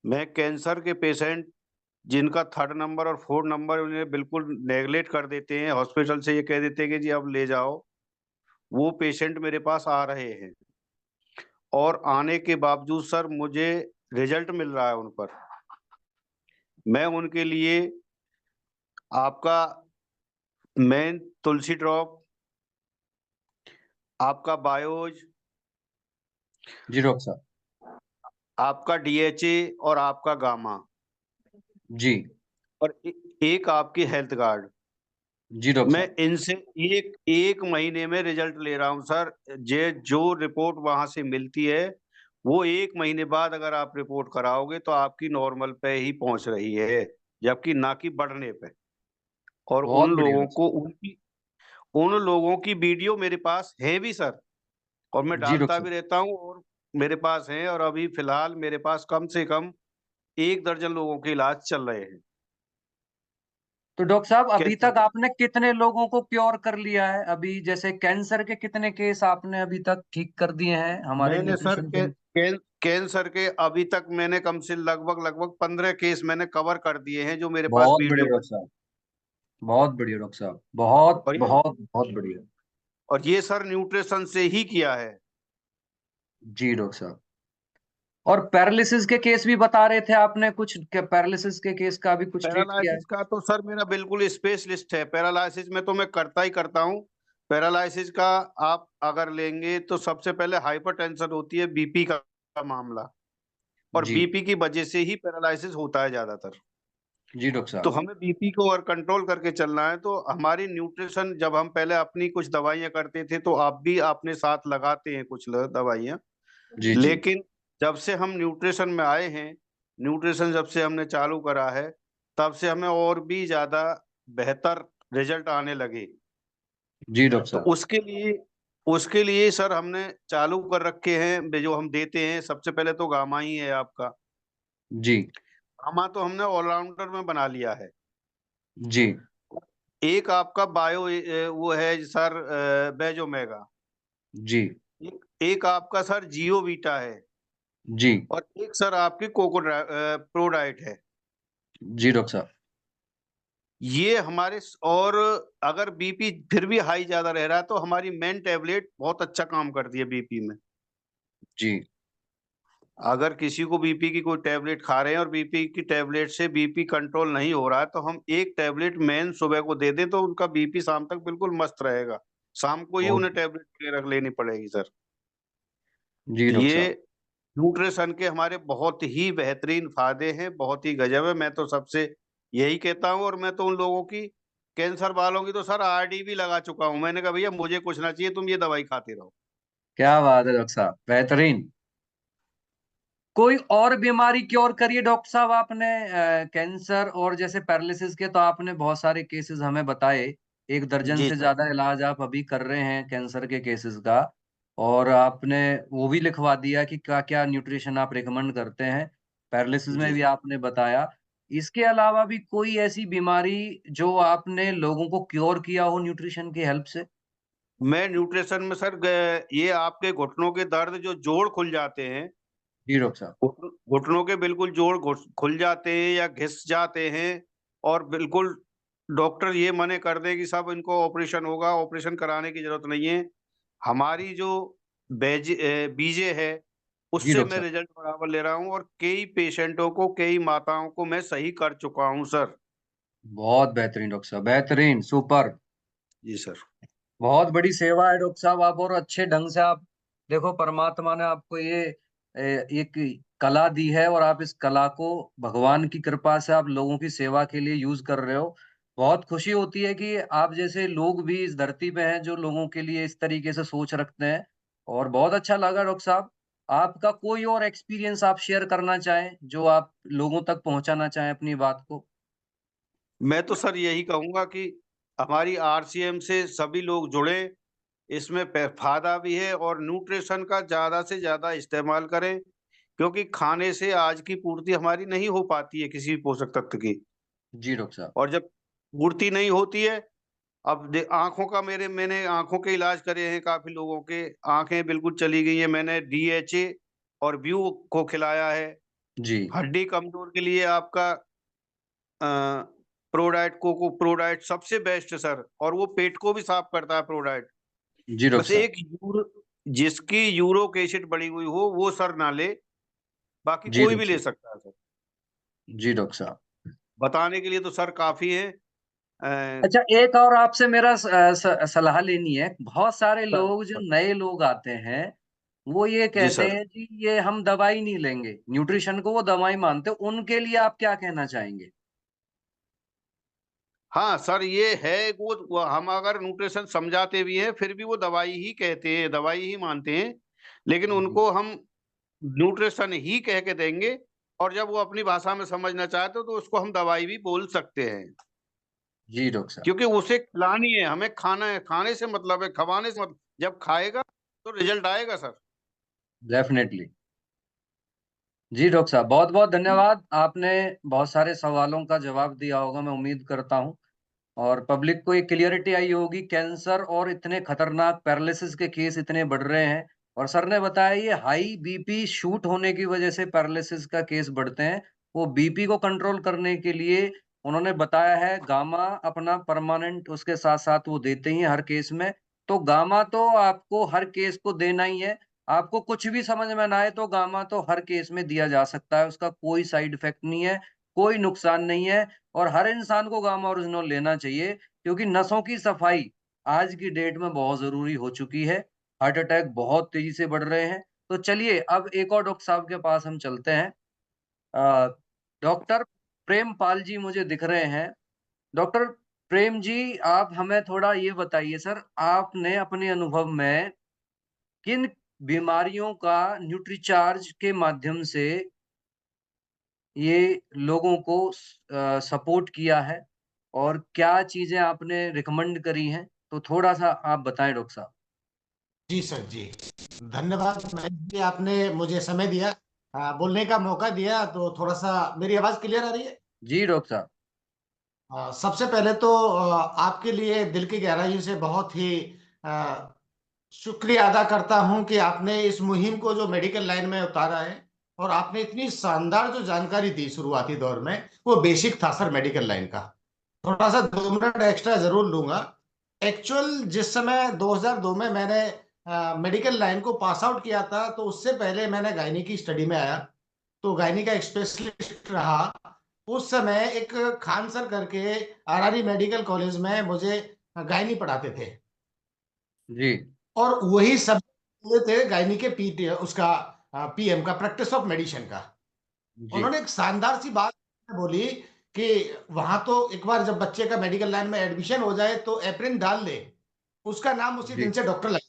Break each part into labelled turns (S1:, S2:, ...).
S1: मैं कैंसर के पेशेंट जिनका 3rd नंबर और 4th नंबर उन्हें बिल्कुल नेगलेक्ट कर देते हैं, हॉस्पिटल से ये कह देते हैं कि जी अब ले जाओ, वो पेशेंट मेरे पास आ रहे हैं और आने के बावजूद सर मुझे रिजल्ट मिल रहा है उन पर। मैं उनके लिए आपका मेन तुलसी ड्रॉप, आपका बायोज,
S2: जी डॉक्टर साहब।
S1: आपका डीएचए और आपका गामा
S2: जी।
S1: और एक आपकी हेल्थ गार्ड,
S2: जी डॉक्टर
S1: मैं
S2: साहब।
S1: इनसे एक एक महीने में रिजल्ट ले रहा हूँ सर। जे जो रिपोर्ट वहां से मिलती है वो एक महीने बाद अगर आप रिपोर्ट कराओगे तो आपकी नॉर्मल पे ही पहुंच रही है, जबकि ना कि बढ़ने पे। और
S2: बहुत बढ़िया डॉक्टर
S1: उन लोगों की वीडियो मेरे पास है भी सर, और मैं
S2: साहब। जी डॉक्टर
S1: डालता
S2: साहब।
S1: भी रहता हूँ। और मेरे पास है, और अभी फिलहाल मेरे पास कम से कम 1 दर्जन लोगों के इलाज चल रहे हैं
S2: तो डॉक्टर साहब अभी
S1: कैंसर
S2: तक
S1: के।
S2: आपने कितने लोगों को क्योर कर लिया है? अभी जैसे कैंसर के कितने केस आपने अभी तक ठीक कर दिए हैं हमारे
S1: मैंने सर
S2: न्यूट्रिशन के?
S1: कैंसर के अभी तक मैंने कम से लगभग लगभग 15 केस मैंने कवर कर दिए हैं जो मेरे पास
S2: बहुत बढ़िया
S1: वीडियो
S2: डॉक्टर
S1: बनी।
S2: साहब। बहुत बढ़िया डॉक्टर साहब, बहुत
S1: और ये
S2: बहुत बहुत बढ़िया।
S1: और ये सर न्यूट्रिशन से ही किया है।
S2: जी डॉक्टर साहब। और पैरालिसिस के केस भी बता रहे थे आपने, कुछ पैरालिसिस के केस का भी कुछ ट्रीट किया है?
S1: पैरालाइसिस का तो सर मेरा बिल्कुल स्पेशलिस्ट है। पैरालाइसिस में तो मैं करता ही करता हूँ। पैरालाइसिस का आप अगर लेंगे तो सबसे पहले हाइपरटेंशन होती है, बीपी का मामला, और
S2: जी।
S1: बीपी की वजह से ही पैरालाइसिस होता है ज्यादातर।
S2: जी डॉक्टर
S1: तो
S2: साहब।
S1: हमें बीपी को और कंट्रोल करके चलना है। तो हमारी न्यूट्रिशन, जब हम पहले अपनी कुछ दवाइयां करते थे तो आप भी अपने साथ लगाते हैं कुछ दवाइयां,
S2: जी जी।
S1: लेकिन जब से हम न्यूट्रिशन में आए हैं, न्यूट्रिशन जब से हमने चालू करा है, तब से हमें और भी ज्यादा बेहतर रिजल्ट आने लगे।
S2: जी डॉक्टर
S1: तो
S2: साहब।
S1: उसके लिए सर हमने चालू कर रखे हैं जो हम देते हैं। सबसे पहले तो गामा ही है आपका।
S2: जी।
S1: गामा तो हमने ऑलराउंडर में बना लिया है।
S2: जी।
S1: एक आपका बायो वो है सर, बेजोमेगा।
S2: जी।
S1: एक आपका सर जियो वीटा है।
S2: जी।
S1: और एक सर आपकी प्रो डाइट है।
S2: जी डॉक्टर साहब।
S1: ये और अगर बीपी फिर भी हाई ज्यादा रह रहा है तो हमारी मेन टैबलेट बहुत अच्छा काम करती है बीपी में।
S2: जी।
S1: अगर किसी को बीपी की कोई टैबलेट खा रहे हैं और बीपी की टैबलेट से बीपी कंट्रोल नहीं हो रहा है, तो हम एक टैबलेट मेन सुबह को दे दें तो उनका बीपी शाम तक बिल्कुल मस्त रहेगा। शाम को ही
S2: बहुत।
S1: उन्हें टैबलेट रख लेनी पड़ेगी सर।
S2: जी
S1: तो
S2: डॉक्टर
S1: ये
S2: साहब।
S1: न्यूट्रिशन के हमारे बहुत ही बेहतरीन फायदे हैं, बहुत ही गजब है। मैं तो सबसे यही कहता हूँ। और मैं तो उन लोगों की, कैंसर वालों की तो सर आरडी भी लगा चुका हूँ। मैंने कहा भैया मुझे कुछ ना चाहिए, तुम ये दवाई खाते रहो।
S2: क्या बात है डॉक्टर साहब, बेहतरीन। कोई और बीमारी क्योर करिए डॉक्टर साहब आपने? कैंसर और जैसे पैरालिसिस के तो आपने बहुत सारे केसेस हमें बताए। 1 दर्जन
S1: जी
S2: से
S1: सर।
S2: ज्यादा इलाज आप अभी कर रहे हैं कैंसर के केसेस का। और आपने वो भी लिखवा दिया कि क्या क्या न्यूट्रिशन आप रिकमेंड करते हैं। पैरालिसिस में
S1: जी
S2: भी
S1: सर।
S2: आपने बताया। इसके अलावा भी कोई ऐसी बीमारी जो आपने लोगों को क्योर किया हो न्यूट्रिशन की हेल्प से?
S1: मैं न्यूट्रिशन में सर ये आपके घुटनों के दर्द, जो जोड़ खुल जाते हैं,
S2: जी डॉक्टर साहब।
S1: घुटनों के बिल्कुल जोड़ खुल जाते हैं या घिस जाते हैं, और बिल्कुल डॉक्टर ये मने कर दे कि सब इनको ऑपरेशन होगा, ऑपरेशन कराने की जरूरत नहीं है। हमारी जो बीजे है
S2: जी
S1: उससे
S2: डॉक्टर
S1: मैं
S2: साहब।
S1: रिजल्ट बराबर ले रहा हूँ, और कई पेशेंटों को, कई माताओं को मैं सही कर चुका हूँ सर।
S2: बहुत बेहतरीन डॉक्टर साहब, बेहतरीन, सुपर।
S1: जी सर।
S2: बहुत बड़ी सेवा है डॉक्टर साहब आप, और अच्छे ढंग से आप, देखो परमात्मा ने आपको ये एक कला दी है, और आप इस कला को भगवान की कृपा से आप लोगों की सेवा के लिए यूज कर रहे हो। बहुत खुशी होती है कि आप जैसे लोग भी इस धरती पे हैं जो लोगों के लिए इस तरीके से सोच रखते हैं। और बहुत अच्छा लगा डॉक्टर साहब। आपका कोई और एक्सपीरियंस आप शेयर करना चाहें, जो आप लोगों तक पहुंचाना चाहें अपनी बात को?
S1: मैं तो सर यही कहूंगा कि हमारी आरसीएम से सभी लोग जुड़े, इसमें फायदा भी है। और न्यूट्रिशन का ज्यादा से ज्यादा इस्तेमाल करें, क्योंकि खाने से आज की पूर्ति हमारी नहीं हो पाती है किसी भी पोषक तत्व की।
S2: जी डॉक्टर साहब।
S1: और जब पूर्ति नहीं होती है, अब आंखों का, मैंने आंखों के इलाज करे हैं काफी लोगों के, आंखें बिल्कुल चली गई है। मैंने डीएचए और व्यू को खिलाया है,
S2: जी
S1: हड्डी कमजोर के लिए आपका प्रोडाइट, कोको प्रोडाइट सबसे बेस्ट है सर, और वो पेट को भी साफ करता है प्रोडाइट।
S2: जी डॉक्टर
S1: बस
S2: साहब।
S1: एक जिसकी यूरिक एसिड बढ़ी हुई हो वो सर ना ले, बाकी
S2: जी
S1: कोई भी
S2: डॉक्टर
S1: ले
S2: साहब।
S1: सकता है सर।
S2: जी डॉक्टर साहब।
S1: बताने के लिए तो सर काफी है।
S2: अच्छा, एक और आपसे मेरा सलाह लेनी है। बहुत सारे
S1: सर,
S2: लोग जो नए लोग आते हैं, वो ये
S1: जी
S2: कहते
S1: सर।
S2: हैं जी ये हम दवाई नहीं लेंगे, न्यूट्रिशन को वो दवाई मानते हैं। उनके लिए आप क्या कहना चाहेंगे?
S1: हाँ सर, ये है वो हम अगर न्यूट्रिशन समझाते भी हैं फिर भी वो दवाई ही कहते हैं, दवाई ही मानते हैं। लेकिन
S2: जी
S1: उनको हम न्यूट्रिशन ही कह के देंगे, और जब वो अपनी भाषा में समझना चाहते हो तो उसको हम दवाई भी बोल सकते हैं।
S2: जी डॉक्टर साहब।
S1: क्योंकि उसे खिलानी है, हमें खाना है, खाने से मतलब है, खवाने से मतलब, जब खाएगा तो रिजल्ट आएगा सर।
S2: डेफिनेटली। जी डॉक्टर साहब, बहुत बहुत धन्यवाद। आपने बहुत सारे सवालों का जवाब दिया होगा, मैं उम्मीद करता हूँ। और पब्लिक को एक क्लियरिटी आई होगी। कैंसर और इतने खतरनाक पैरालिसिस के केस इतने बढ़ रहे हैं, और सर ने बताया ये हाई बीपी शूट होने की वजह से पैरालिसिस का केस बढ़ते हैं। वो बीपी को कंट्रोल करने के लिए उन्होंने बताया है गामा अपना परमानेंट उसके साथ साथ वो देते ही हैं हर केस में। तो गामा तो आपको हर केस को देना ही है। आपको कुछ भी समझ में ना आए तो गामा तो हर केस में दिया जा सकता है, उसका कोई साइड इफेक्ट नहीं है, कोई नुकसान नहीं है। और हर इंसान को गामा ओरिजिनल लेना चाहिए, क्योंकि नसों की सफाई आज की डेट में बहुत जरूरी हो चुकी है। हार्ट अटैक बहुत तेजी से बढ़ रहे हैं। तो चलिए अब एक और डॉक्टर साहब के पास हम चलते हैं। अ, डॉक्टर प्रेमपाल जी मुझे दिख रहे हैं। डॉक्टर प्रेम जी, आप हमें थोड़ा ये बताइए सर, आपने अपने अनुभव में किन बीमारियों का न्यूट्रीचार्ज के माध्यम से ये लोगों को सपोर्ट किया है, और क्या चीजें आपने रिकमेंड करी हैं? तो थोड़ा सा आप बताएं डॉक्टर साहब।
S3: जी सर जी, धन्यवाद महेश जी, आपने मुझे समय दिया, बोलने का मौका दिया। तो थोड़ा सा मेरी आवाज क्लियर आ रही है?
S2: जी डॉक्टर साहब।
S3: सबसे पहले तो आपके लिए दिल की गहराइयों से बहुत ही अ, शुक्रिया अदा करता हूं कि आपने इस मुहिम को जो मेडिकल लाइन में उतारा है, और आपने इतनी शानदार जो जानकारी दी शुरुआती दौर में, वो बेसिक था सर मेडिकल लाइन का। थोड़ा सा 2 मिनट एक्स्ट्रा जरूर लूंगा। एक्चुअल जिस समय 2002 में मैंने मेडिकल लाइन को पास आउट किया था, तो उससे पहले मैंने गायनी की स्टडी में आया, तो गायनी का एक स्पेशलिस्ट रहा। उस समय एक खान सर करके आरआरई मेडिकल कॉलेज में मुझे गायनी पढ़ाते थे,
S2: जी
S3: और वही सब ये थे गायनी के पीटी उसका पीएम का, प्रैक्टिस ऑफ मेडिसिन का।
S2: जी
S3: उन्होंने एक शानदार सी बात बोली कि वहां तो एक बार जब बच्चे का मेडिकल लाइन में एडमिशन हो जाए तो एप्रिन डाल ले, उसका नाम उसी
S2: जी
S3: दिन से डॉक्टर लगे।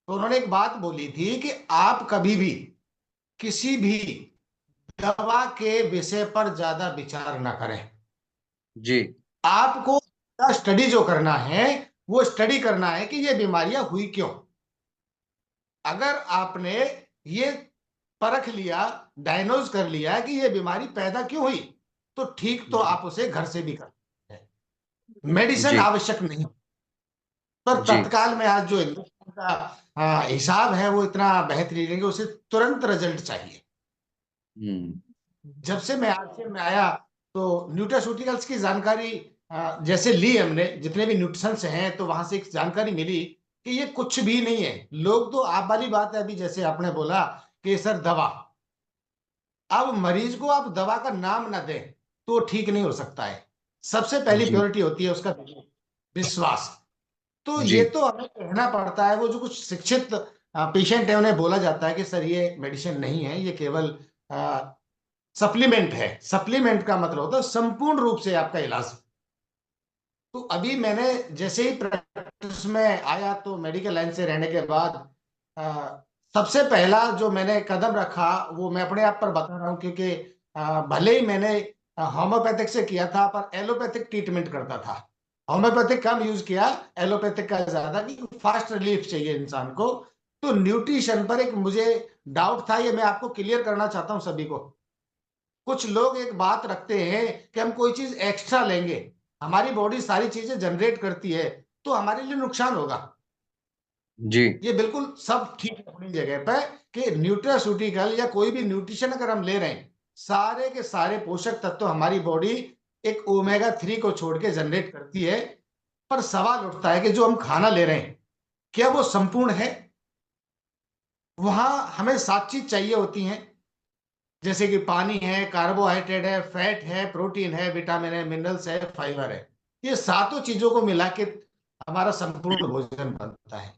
S3: तो उन्होंने एक बात बोली थी कि आप कभी भी किसी भी दवा के विषय पर ज्यादा विचार ना करें।
S2: जी
S3: आपको स्टडी जो करना है, वो स्टडी करना है कि ये बीमारियां हुई क्यों। अगर आपने ये परख लिया, डायग्नोज कर लिया कि ये बीमारी पैदा क्यों हुई, तो ठीक तो
S2: जी
S3: आप उसे घर से भी कर सकते हैं, मेडिसिन
S2: जी
S3: आवश्यक नहीं। पर
S2: जी।
S3: तत्काल में आज जो हिंदुस्तान का हिसाब है वो इतना बेहतरीन है कि उसे तुरंत रिजल्ट चाहिए।
S2: हम्म।
S3: जब से मैं आश्रम में आया, तो न्यूट्रास्यूटिकल्स की जानकारी जैसे ली हमने, जितने भी न्यूट्रिशंस हैं, तो वहां से एक जानकारी मिली कि ये कुछ भी नहीं है। लोग तो आप वाली बात है, अभी जैसे आपने बोला कि सर दवा, अब मरीज को आप दवा का नाम ना दें तो ठीक नहीं हो सकता है। सबसे पहली
S2: जी
S3: प्योरिटी होती है उसका विश्वास। तो
S2: जी
S3: ये तो हमें कहना पड़ता है, वो जो कुछ शिक्षित पेशेंट है उन्हें बोला जाता है कि सर ये मेडिसिन नहीं है, ये केवल सप्लीमेंट है। सप्लीमेंट का मतलब होता है संपूर्ण रूप से आपका इलाज। तो अभी मैंने जैसे ही प्रैक्टिस में आया, तो मेडिकल लाइन से रहने के बाद सबसे पहला जो मैंने कदम रखा, वो मैं अपने आप पर बता रहा हूँ, क्योंकि भले ही मैंने होम्योपैथिक से किया था, पर एलोपैथिक ट्रीटमेंट करता था। होम्योपैथिक कम यूज किया, एलोपैथिक का ज्यादा, क्योंकि फास्ट रिलीफ चाहिए इंसान को। तो न्यूट्रिशन पर एक मुझे डाउट था, ये मैं आपको क्लियर करना चाहता हूँ सभी को। कुछ लोग एक बात रखते हैं कि हम कोई चीज एक्स्ट्रा लेंगे, हमारी बॉडी सारी चीजें जनरेट करती है, तो हमारे लिए नुकसान होगा।
S2: जी
S3: ये बिल्कुल सब ठीक है अपनी जगह पे कि न्यूट्रास्यूटिकल या कोई भी न्यूट्रिशन अगर हम ले रहे हैं, सारे के सारे पोषक तत्व हमारी बॉडी एक ओमेगा 3 को छोड़ के जनरेट करती है। पर सवाल उठता है कि जो हम खाना ले रहे हैं, क्या वो संपूर्ण है? वहां हमें 7 चीज चाहिए होती हैं, जैसे कि पानी है, कार्बोहाइड्रेट है, फैट है, प्रोटीन है, विटामिन है, मिनरल्स है, फाइबर है। ये सातों चीजों को मिला के हमारा संपूर्ण भोजन बनता है।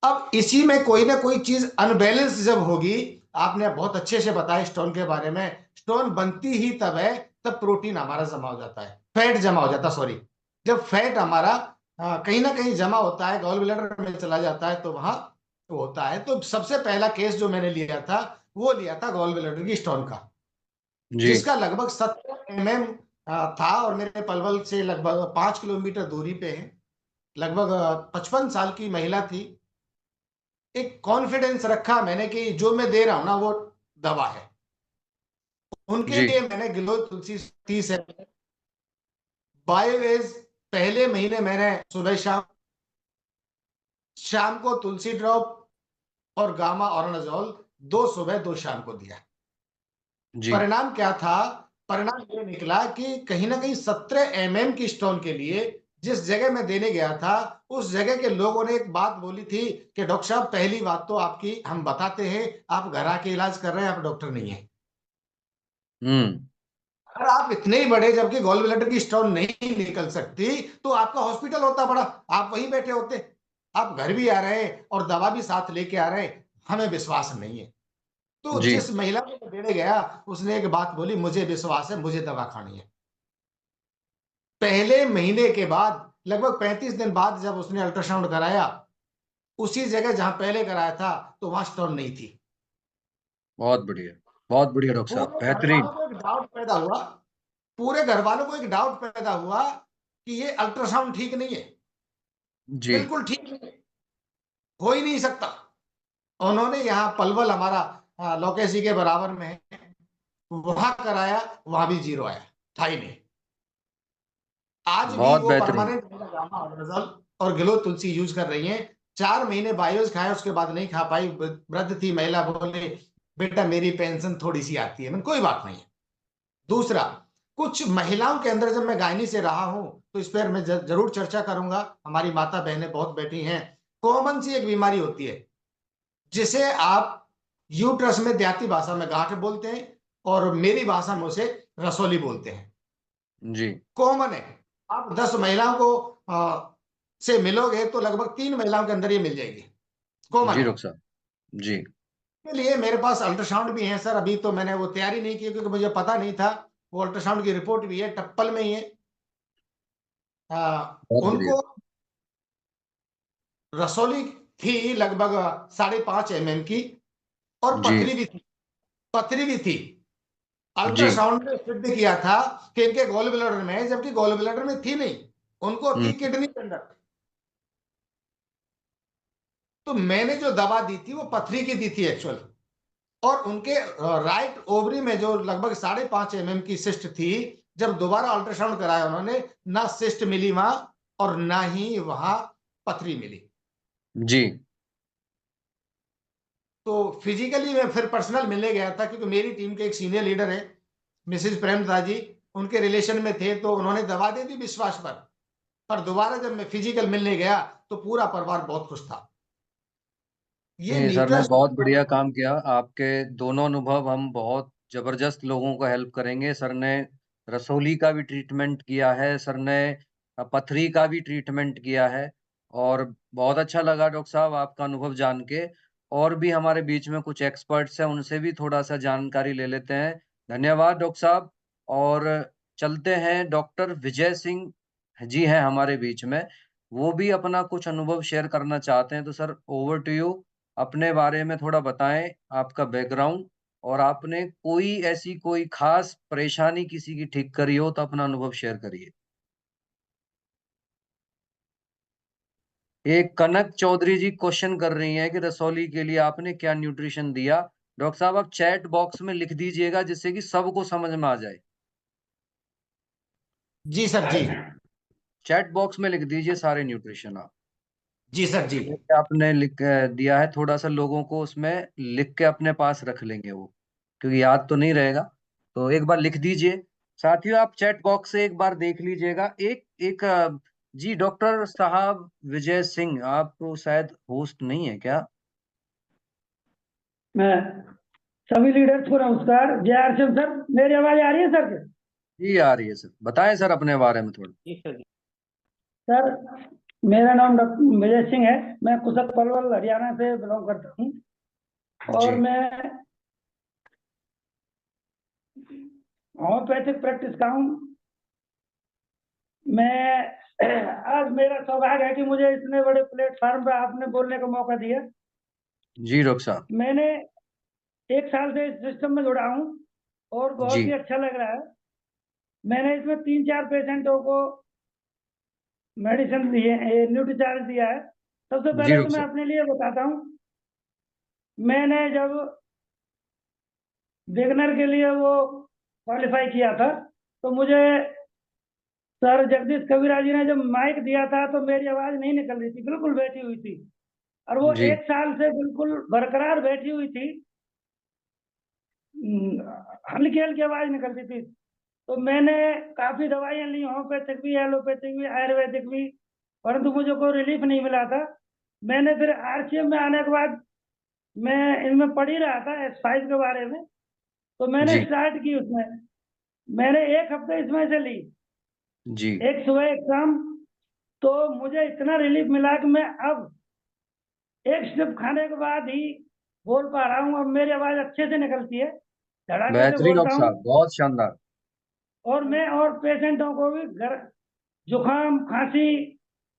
S3: अब इसी में कोई ना कोई चीज अनबैलेंस जब होगी, आपने बहुत अच्छे से बताया स्टोन के बारे में, स्टोन बनती ही तब है तब प्रोटीन हमारा जमा हो जाता है, फैट जमा हो जाता, सॉरी, जब फैट हमारा कहीं ना कहीं जमा होता है, गॉल ब्लैडर में चला जाता है, तो वहां तो होता है। तो सबसे पहला केस जो मैंने लिया था, वो लिया था गॉल ब्लैडर की स्टोन का,
S2: जी
S3: जिसका लगभग 70 mm था, और मेरे पलवल से लगभग 5 किलोमीटर दूरी पे है। लगभग 55 साल की महिला थी। एक कॉन्फिडेंस रखा मैंने कि जो मैं दे रहा हूं ना वो दवा है। उनके
S2: जी
S3: लिए मैंने गिलो तुलसी 30 ml बायोवेज पहले महीने मैंने सुबह शाम, शाम को तुलसी ड्रॉप और गामा ऑर्नाजोल 2 सुबह 2 शाम को दिया।
S2: जी
S3: परिणाम क्या था? परिणाम ये निकला कि कहीं ना कहीं 17 mm की स्टोन के लिए जिस जगह मैं देने गया था, उस जगह के लोगों ने एक बात बोली थी कि डॉक्टर साहब, पहली बात तो आपकी हम बताते हैं, आप घर आके इलाज कर रहे हैं, आप डॉक्टर नहीं है।
S2: हम्म
S3: अगर आप इतने ही बड़े, जबकि गॉल ब्लैडर की स्टोन नहीं निकल सकती, तो आपका हॉस्पिटल होता बड़ा, आप वहीं बैठे होते। आप घर भी आ रहे हैं और दवा भी साथ लेके आ रहे हैं, हमें विश्वास नहीं है। तो
S2: जी
S3: जिस महिला को मैं देने गया, उसने एक बात बोली, मुझे विश्वास है, मुझे दवा खानी है। पहले महीने के बाद लगभग 35 दिन बाद जब उसने अल्ट्रासाउंड कराया, उसी जगह जहां पहले कराया था, तो वहां स्टोन नहीं थी।
S2: बहुत बढ़िया, बहुत बढ़िया डॉक्टर साहब,
S3: पूरे घर
S2: बेहतरीन।
S3: वालों को एक डाउट पैदा हुआ, पूरे घर वालों को एक डाउट पैदा हुआ कि ये अल्ट्रासाउंड ठीक नहीं है,
S2: जी
S3: बिल्कुल ठीक नहीं है, हो ही नहीं सकता। उन्होंने यहाँ पलवल हमारा लोकेसी के बराबर में है, वहां कराया, वहां भी जीरो आया, था ही नहीं। आज भी
S2: बहुत
S3: वो
S2: बेहतरीन।
S3: परमानेंट गामा ऑर्गेनाइजल और गिलो तुलसी यूज कर रही हैं। 4 महीने बायोस खाया, उसके बाद नहीं खा पाई, वृद्ध थी महिला, बोले बेटा मेरी पेंशन थोड़ी सी आती है। मैंने कोई बात नहीं है। दूसरा, कुछ महिलाओं के अंदर, जब मैं गायनी से रहा हूं तो इस पर मैं जरूर चर्चा करूंगा, हमारी माता बहनें बहुत बैठी हैं। कॉमन सी एक बीमारी होती है, जिसे आप यूट्रस में देहाती भाषा में गांठ बोलते हैं, और मेरी भाषा में उसे रसोली बोलते हैं।
S2: जी
S3: कॉमन है। आप 10 महिलाओं को से मिलोगे तो लगभग 3 महिलाओं के अंदर ये मिल जाएगी, कॉमन
S2: जी
S3: है।
S2: डॉक्टर साहब। जी
S3: के लिए मेरे पास अल्ट्रासाउंड भी है सर, अभी तो मैंने वो तैयारी नहीं की क्योंकि मुझे पता नहीं था। वो अल्ट्रासाउंड की रिपोर्ट भी है, टप्पल में ही है।
S2: बहुत बढ़िया।
S3: उनको रसौली थी लगभग 5.5 mm की, और
S2: जी
S3: पथरी भी थी, पथरी भी थी।
S2: जी
S3: अल्ट्रासाउंड में सिद्ध किया था कि इनके गॉल ब्लैडर में है, जबकि गॉल ब्लैडर में थी नहीं, उनको थी
S2: हम्म
S3: किडनी के अंदर। तो मैंने जो दवा दी थी वो पथरी की दी थी एक्चुअल। और उनके राइट ओवरी में जो लगभग 5.5 mm की सिस्ट थी, जब दोबारा अल्ट्रासाउंड कराया उन्होंने, ना सिस्ट मिली वहां, और ना ही वहां पथरी मिली।
S2: जी
S3: तो फिजिकली मैं फिर पर्सनल मिलने गया था, क्योंकि मेरी टीम के एक सीनियर लीडर है, मिसेज प्रेमदा जी, उनके रिलेशन में थे, तो उन्होंने दवा दे दी विश्वास पर दोबारा जब मैं फिजिकल मिलने गया तो पूरा परिवार बहुत खुश था। ये
S2: नहीं सर ने
S3: न्यूट्रस
S2: बहुत बढ़िया काम किया। आपके दोनों अनुभव हम बहुत जबरदस्त लोगों को हेल्प करेंगे। सर ने रसौली का भी ट्रीटमेंट किया है, सर ने पथरी का भी ट्रीटमेंट किया है। और बहुत अच्छा लगा डॉक्टर साहब आपका अनुभव जान के। और भी हमारे बीच में कुछ एक्सपर्ट्स हैं, उनसे भी थोड़ा सा जानकारी ले लेते हैं। धन्यवाद डॉक्टर साहब। और चलते हैं, डॉक्टर विजय सिंह जी हैं हमारे बीच में, वो भी अपना कुछ अनुभव शेयर करना चाहते हैं। तो सर ओवर टू यू, अपने बारे में थोड़ा बताएं, आपका बैकग्राउंड, और आपने कोई ऐसी कोई खास परेशानी किसी की ठीक करी हो तो अपना अनुभव शेयर करिए। एक कनक चौधरी जी क्वेश्चन कर रही हैं कि रसौली के लिए आपने क्या न्यूट्रिशन दिया। डॉक्टर साहब आप चैट बॉक्स में लिख दीजिएगा जिससे कि सबको समझ में आ जाए।
S3: जी सर जी।
S2: चैट बॉक्स में लिख दीजिए सारे न्यूट्रिशन आप।
S3: जी सर जी।
S2: जैसे आपने लिख दिया है, थोड़ा सा लोगों को उसमें लिख के अपने पास रख लेंगे वो, क्योंकि याद तो नहीं रहेगा। तो एक बार लिख दीजिए। साथियों, आप चैट बॉक्स से एक बार देख लीजिएगा। एक एक जी डॉक्टर साहब विजय सिंह, आप तो शायद होस्ट नहीं है क्या?
S4: मैं सभी लीडर्स को नमस्कार। जय आरसीएम सर, मेरी आवाज आ रही है सर?
S2: जी आ रही है सर, बताएं सर अपने बारे में थोड़ा।
S4: सर, मेरा नाम डॉक्टर विजय सिंह है। मैं कुशक पलवल हरियाणा से बिलोंग करता हूँ। और
S2: जी
S4: मैं होम्योपैथिक प्रैक्टिस का हूँ। मैं आज मेरा सौभाग्य है कि मुझे इतने बड़े प्लेटफार्म पर आपने बोलने का मौका दिया।
S2: जी डॉक्टर साहब।
S4: मैंने 1 साल से इस सिस्टम में जुड़ा हूँ और बहुत
S2: जी
S4: ही अच्छा लग रहा है। मैंने इसमें 3-4 पेशेंटों को मेडिसिन दिए, न्यूट्रीचार्ज दिया है। सबसे
S2: जी
S4: पहले तो
S2: डॉक्टर
S4: मैं
S2: साहब।
S4: अपने लिए बताता हूँ। मैंने जब बिगनर के लिए वो क्वालिफाई किया था, तो मुझे सर जगदीश कबीरा जी ने जब माइक दिया था तो मेरी आवाज नहीं निकल रही थी, बिल्कुल बैठी हुई थी। और वो
S2: जी
S4: 1 साल से बिल्कुल बरकरार बैठी हुई थी। हल्की हल्की आवाज निकलती थी। तो मैंने काफी दवाइयां ली, होम्योपैथिक भी, एलोपैथिक भी, आयुर्वेदिक भी, परंतु मुझे कोई रिलीफ नहीं मिला था। मैंने फिर आरसीएम में आने के बाद मैं इनमें पढ़ ही रहा था S5 के बारे में, तो मैंने
S2: जी
S4: स्टार्ट की उसमें। मैंने 1 हफ्ते इसमें से ली,
S2: जी
S4: एक सुबह एक शाम। तो मुझे इतना रिलीफ मिला कि मैं अब एक स्टेप खाने के बाद ही बोल पा रहा हूँ। अब मेरी आवाज अच्छे से निकलती है, धड़ाके से
S2: बेहतरीन
S4: बोलता
S2: डॉक्टर
S4: हूँ।
S2: साहब, बहुत शानदार।
S4: और मैं और पेशेंटों को भी घर जुकाम खांसी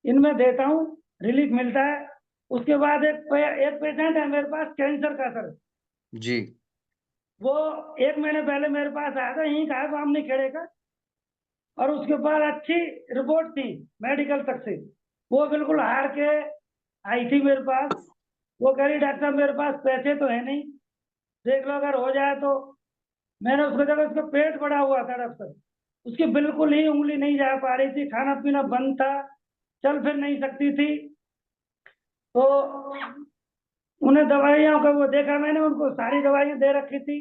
S4: इनमें देता हूँ, रिलीफ मिलता है। उसके बाद एक पेशेंट है मेरे पास कैंसर का सर।
S2: जी
S4: वो 1 महीने पहले मेरे पास आया था, यहीं का है, सामने खेड़े का। और उसके बाद अच्छी रिपोर्ट थी मेडिकल तक से। वो बिल्कुल हार के आई थी मेरे पास। वो कह रही डॉक्टर साहब मेरे पास पैसे तो है नहीं, देख लो अगर हो जाए तो। मैंने उसको देखा, उसका पेट बड़ा हुआ था डॉक्टर, उसकी बिल्कुल ही उंगली नहीं जा पा रही थी, खाना पीना बंद था, चल फिर नहीं सकती थी। तो उन्हें दवाइयों का वो देखा, मैंने उनको सारी दवाइयां दे रखी थी।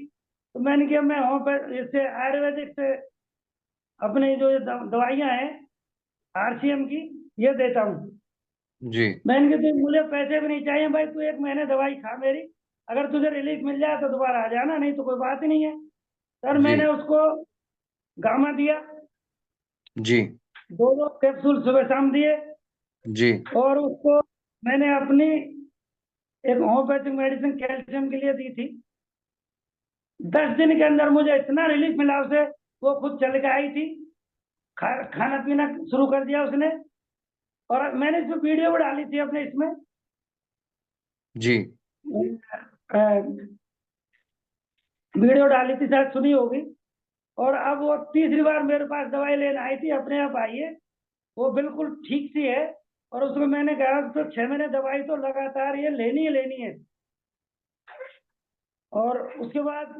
S4: तो मैंने किया, मैं इससे आयुर्वेदिक से अपनी जो ये दवाइयां हैं आरसीएम की, ये देता हूँ।
S2: जी
S4: मैंने कहा मुझे पैसे भी नहीं चाहिए भाई, तू 1 महीने दवाई खा मेरी, अगर तुझे रिलीफ मिल जाए तो दोबारा आ जाना, नहीं तो कोई बात ही नहीं है। सर
S2: जी
S4: मैंने उसको गामा दिया,
S2: जी
S4: 2-2 कैप्सूल सुबह शाम दिए।
S2: जी
S4: और उसको मैंने अपनी एक होम्योपैथिक मेडिसिन कैल्शियम के लिए दी थी। 10 दिन के अंदर मुझे इतना रिलीफ मिला उसे, वो खुद चल के आई थी, खाना पीना शुरू कर दिया उसने। और मैंने इसमें वीडियो भी डाली थी अपने इसमें,
S2: जी
S4: वीडियो डाली थी, शायद सुनी होगी। और अब वो तीसरी बार मेरे पास दवाई लेने आई थी, अपने आप आई है, वो बिल्कुल ठीक सी है। और उसको मैंने कहा तो 6 महीने दवाई तो लगातार ये लेनी ही लेनी है। और उसके बाद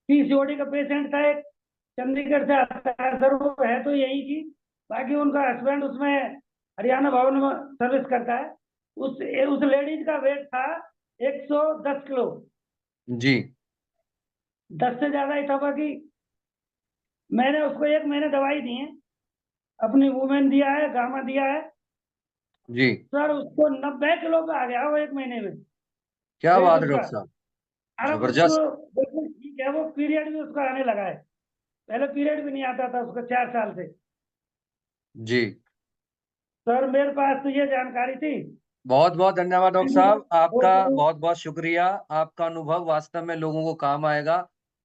S4: पीसीओडी का पेशेंट था एक, चंडीगढ़ से आता है सर, वो है तो यही की, बाकी उनका हस्बैंड उसमें हरियाणा भवन में सर्विस करता है। उस लेडीज का वेट था 110 किलो,
S2: जी
S4: 10 से ज्यादा ही था। बाकी मैंने उसको 1 महीने दवाई दी है, अपनी वुमेन दिया है, गामा दिया है।
S2: जी।
S4: सर उसको 90 किलो पे आ गया वो 1 महीने में,
S2: क्या
S4: वेट
S2: बात है
S4: उसका।
S2: डॉक्टर साहब,
S4: अब उसको
S2: जबरदस्त।
S4: बिल्कुल ठीक है, वो पीरियड भी उसका आने लगा है। पहले पीरियड भी नहीं आता था उसको 4 साल से।
S2: जी
S4: सर मेरे पास तो ये जानकारी थी।
S2: बहुत बहुत धन्यवाद डॉक्टर साहब, आपका
S4: और
S2: बहुत बहुत शुक्रिया। आपका अनुभव वास्तव में लोगों को काम आएगा।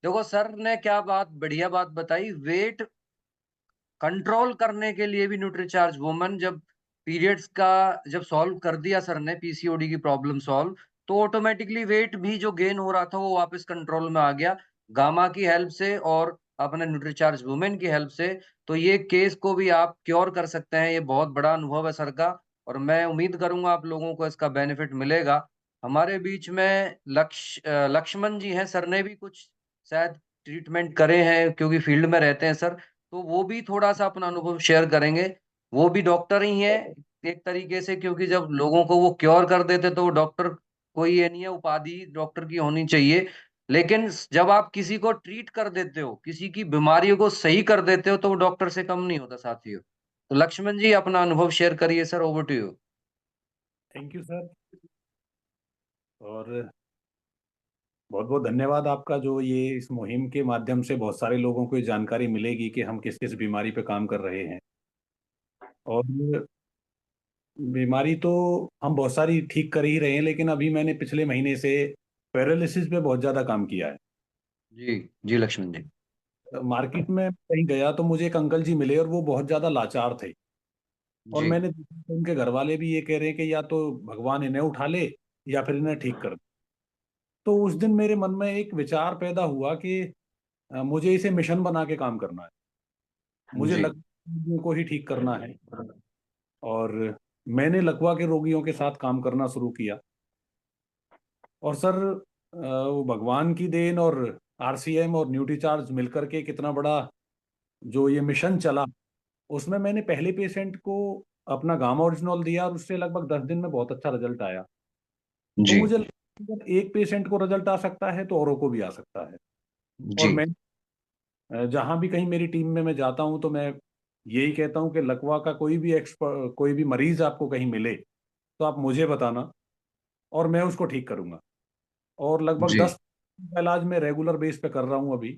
S2: देखो सर ने क्या बात, बढ़िया बात बताई। वेट कंट्रोल करने के लिए भी न्यूट्रीचार्ज वुमन, जब पीरियड्स का जब सॉल्व कर दिया सर ने, पीसीओडी की प्रॉब्लम सॉल्व, तो ऑटोमेटिकली वेट भी जो गेन हो रहा था वो वापस कंट्रोल में आ गया, गामा की हेल्प से और अपने न्यूट्रीचार्ज वुमेन की हेल्प से। तो ये केस को भी आप क्योर कर सकते हैं, ये बहुत बड़ा अनुभव है सर का। और मैं उम्मीद करूंगा आप लोगों को इसका बेनिफिट मिलेगा। हमारे बीच में लक्ष्मण जी हैं, सर ने भी कुछ शायद ट्रीटमेंट करे हैं क्योंकि फील्ड में रहते हैं सर, तो वो भी थोड़ा सा अपना अनुभव शेयर करेंगे। वो भी डॉक्टर ही हैं, एक तरीके से, क्योंकि जब लोगों को वो क्योर कर देते तो वो डॉक्टर, कोई ये नहीं है उपाधि डॉक्टर की होनी चाहिए, लेकिन जब आप किसी को ट्रीट कर देते हो, किसी की बीमारियों को सही कर देते हो, तो वो डॉक्टर से कम नहीं होता साथियों। तो लक्ष्मण जी अपना अनुभव शेयर करिए sir, over to you.
S5: Thank you sir. और बहुत बहुत धन्यवाद आपका, जो ये इस मुहिम के माध्यम से बहुत सारे लोगों को ये जानकारी मिलेगी कि हम किस किस बीमारी पे काम कर रहे हैं। और बीमारी तो हम बहुत सारी ठीक कर ही रहे हैं, लेकिन अभी मैंने पिछले महीने से पैरालिसिस पे बहुत ज़्यादा काम किया है।
S2: जी जी लक्ष्मण जी।
S5: मार्केट में कहीं गया तो मुझे एक अंकल जी मिले और वो बहुत ज़्यादा लाचार थे। और
S2: जी
S5: मैंने देखा कि उनके घर वाले भी ये कह रहे हैं कि या तो भगवान इन्हें उठा ले या फिर इन्हें ठीक कर दे। तो उस दिन मेरे मन में एक विचार पैदा हुआ कि मुझे इसे मिशन बना के काम करना है। मुझे
S2: जी
S5: लकवा को ही ठीक करना है। और मैंने लकवा के रोगियों के साथ काम करना शुरू किया। और सर, वो भगवान की देन और आरसीएम और न्यूट्रीचार्ज मिलकर के कितना बड़ा जो ये मिशन चला, उसमें मैंने पहले पेशेंट को अपना गामा ओरिजिनल दिया और उससे लगभग 10 दिन में बहुत अच्छा रिजल्ट आया। तो
S2: जी
S5: मुझे लगा कि अगर एक पेशेंट को रिजल्ट आ सकता है तो औरों को भी आ सकता है। और
S2: जी
S5: मैं जहाँ भी कहीं मेरी टीम में मैं जाता हूँ तो मैं यही कहता हूँ कि लकवा का कोई भी मरीज आपको कहीं मिले तो आप मुझे बताना और मैं उसको ठीक करूंगा। और लगभग
S2: जी
S5: 10 का इलाज मैं रेगुलर बेस पे कर रहा हूँ अभी।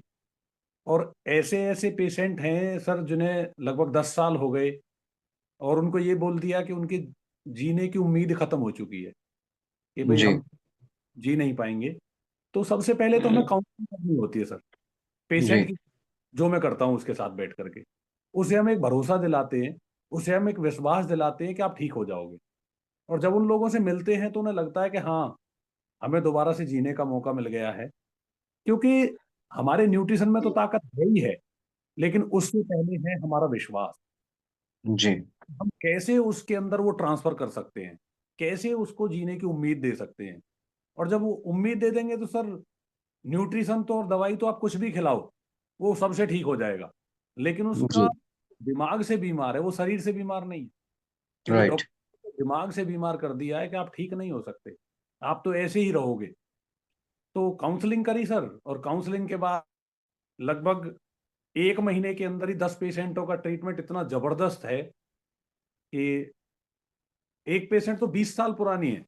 S5: और ऐसे ऐसे पेशेंट हैं सर जिन्हें लगभग 10 साल हो गए और उनको ये बोल दिया कि उनकी जीने की उम्मीद खत्म हो चुकी है, कि भाई
S2: जी
S5: हम जी नहीं पाएंगे। तो सबसे पहले तो हमें काउंसलिंग करनी होती है सर,
S2: जी
S5: पेशेंट की, जो मैं करता हूँ उसके साथ बैठ करके। उसे हम एक भरोसा दिलाते हैं, उसे हम एक विश्वास दिलाते हैं कि आप ठीक हो जाओगे। और जब उन लोगों से मिलते हैं तो उन्हें लगता है कि हाँ, हमें दोबारा से जीने का मौका मिल गया है। क्योंकि हमारे न्यूट्रिशन में तो ताकत है ही है, लेकिन उससे पहले है हमारा विश्वास।
S2: जी
S5: हम कैसे उसके अंदर वो ट्रांसफर कर सकते हैं, कैसे उसको जीने की उम्मीद दे सकते हैं। और जब वो उम्मीद दे देंगे तो सर, न्यूट्रिशन तो और दवाई तो आप कुछ भी खिलाओ, वो सबसे ठीक हो जाएगा। लेकिन उसका
S2: जी
S5: दिमाग से बीमार है, वो शरीर से बीमार नहीं है। क्योंकि
S2: राइट।
S5: डॉक्टर ने दिमाग से बीमार कर दिया है कि आप ठीक नहीं हो सकते, आप तो ऐसे ही रहोगे। तो काउंसलिंग करी सर, और काउंसलिंग के बाद लगभग 1 महीने के अंदर ही 10 पेशेंटों का ट्रीटमेंट इतना जबरदस्त है कि एक पेशेंट तो 20 साल पुरानी है।